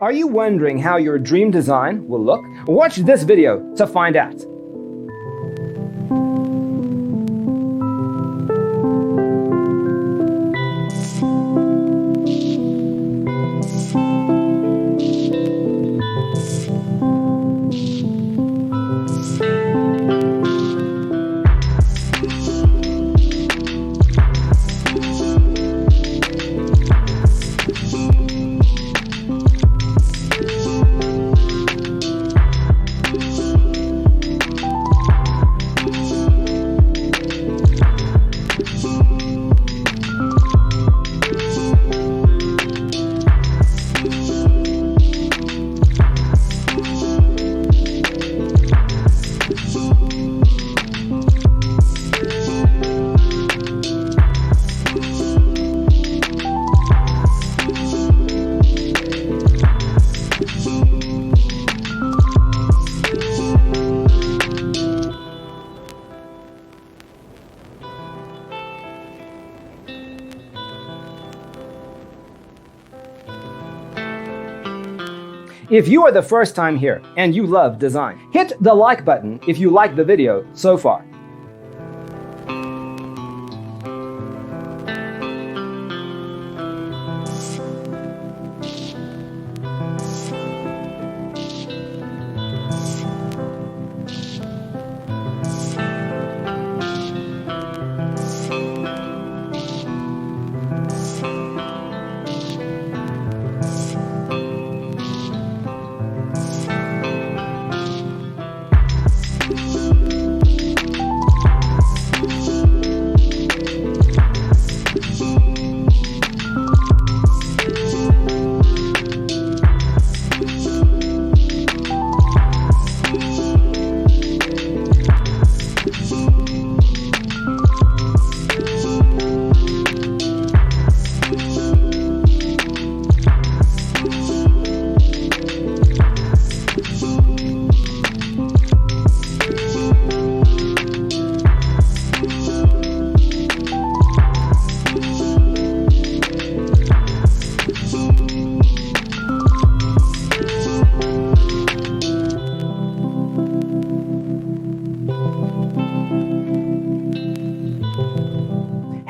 Are you wondering how your dream design will look? Watch this video to find out. If you are the first time here and you love design, hit the like button if you like the video so far.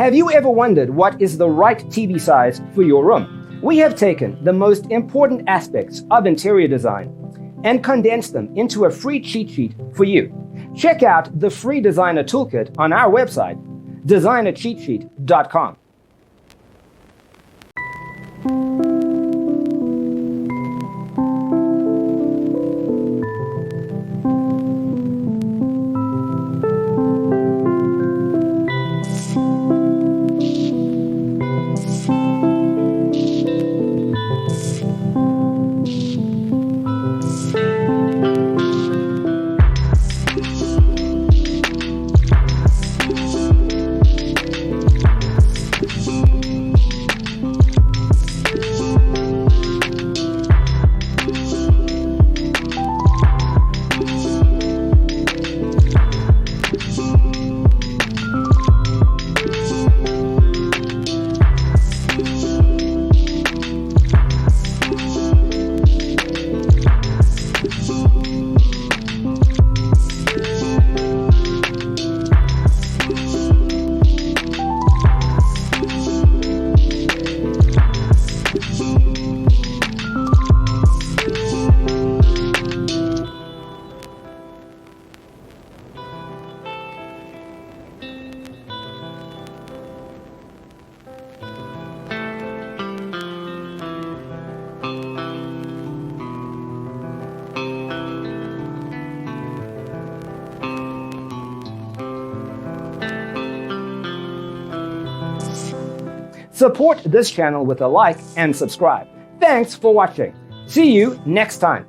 Have you ever wondered what is the right TV size for your room? We have taken the most important aspects of interior design and condensed them into a free cheat sheet for you. Check out the free designer toolkit on our website, designercheatsheet.com. Support this channel with a like and subscribe. Thanks for watching. See you next time.